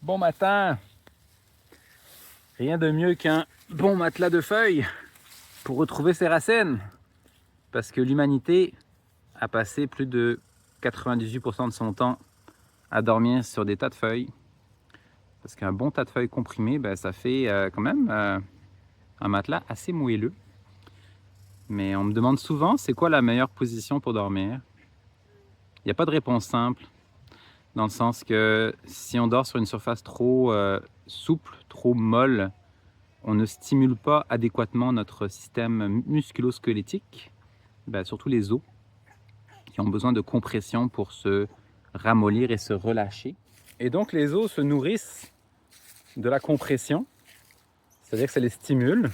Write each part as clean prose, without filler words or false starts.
Bon matin! Rien de mieux qu'un bon matelas de feuilles pour retrouver ses racines. Parce que l'humanité a passé plus de 98% de son temps à dormir sur des tas de feuilles. Parce qu'un bon tas de feuilles comprimées, ça fait quand même un matelas assez moelleux. Mais on me demande souvent, c'est quoi la meilleure position pour dormir? Il n'y a pas de réponse simple. Dans le sens que si on dort sur une surface trop souple, trop molle, on ne stimule pas adéquatement notre système musculo-squelettique, surtout les os, qui ont besoin de compression pour se ramollir et se relâcher. Et donc les os se nourrissent de la compression, c'est-à-dire que ça les stimule.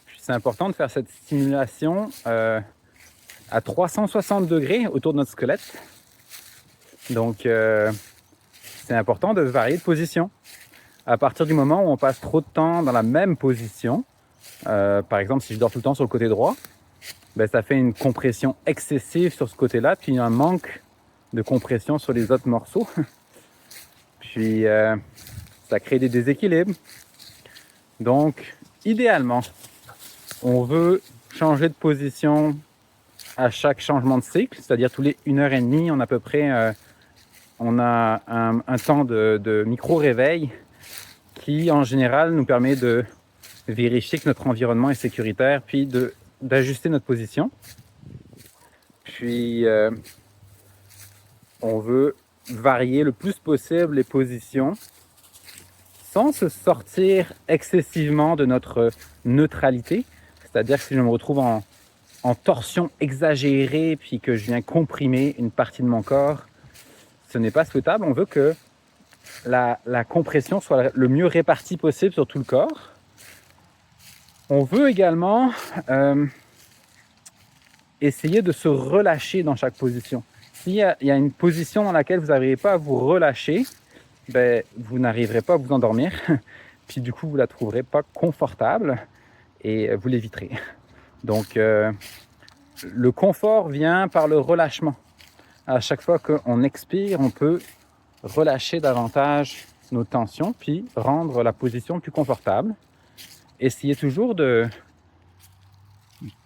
Puis c'est important de faire cette stimulation à 360 degrés autour de notre squelette. Donc c'est important de varier de position. À partir du moment où on passe trop de temps dans la même position, par exemple si je dors tout le temps sur le côté droit, ça fait une compression excessive sur ce côté-là, puis un manque de compression sur les autres morceaux. Puis ça crée des déséquilibres. Donc idéalement, on veut changer de position à chaque changement de cycle, c'est-à-dire tous les 1h30, on a à peu près on a un temps de micro-réveil qui, en général, nous permet de vérifier que notre environnement est sécuritaire, puis d'ajuster notre position. Puis, on veut varier le plus possible les positions sans se sortir excessivement de notre neutralité. C'est-à-dire que si je me retrouve en torsion exagérée, puis que je viens comprimer une partie de mon corps, ce n'est pas souhaitable. On veut que la compression soit le mieux répartie possible sur tout le corps. On veut également essayer de se relâcher dans chaque position. S'il y a une position dans laquelle vous n'arrivez pas à vous relâcher, vous n'arriverez pas à vous endormir. Puis du coup, vous ne la trouverez pas confortable et vous l'éviterez. Donc, le confort vient par le relâchement. À chaque fois qu'on expire, on peut relâcher davantage nos tensions, puis rendre la position plus confortable. Essayez toujours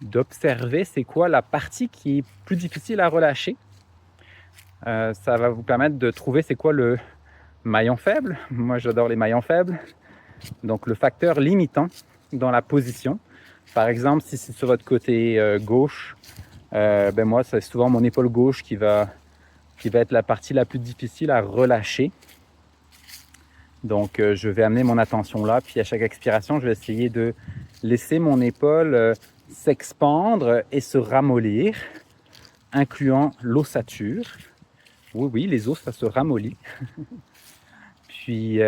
d'observer c'est quoi la partie qui est plus difficile à relâcher. Ça va vous permettre de trouver c'est quoi le maillon faible. Moi, j'adore les maillons faibles. Donc, le facteur limitant dans la position. Par exemple, si c'est sur votre côté gauche, moi, c'est souvent mon épaule gauche qui va être la partie la plus difficile à relâcher. Donc, je vais amener mon attention là, puis à chaque expiration, je vais essayer de laisser mon épaule s'expandre et se ramollir, incluant l'ossature. Oui, les os, ça se ramollit. Puis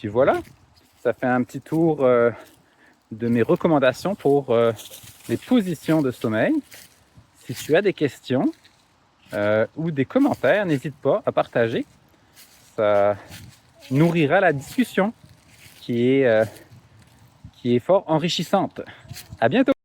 voilà, ça fait un petit tour de mes recommandations pour les positions de sommeil. Si tu as des questions ou des commentaires, n'hésite pas à partager. Ça nourrira la discussion qui est fort enrichissante. À bientôt!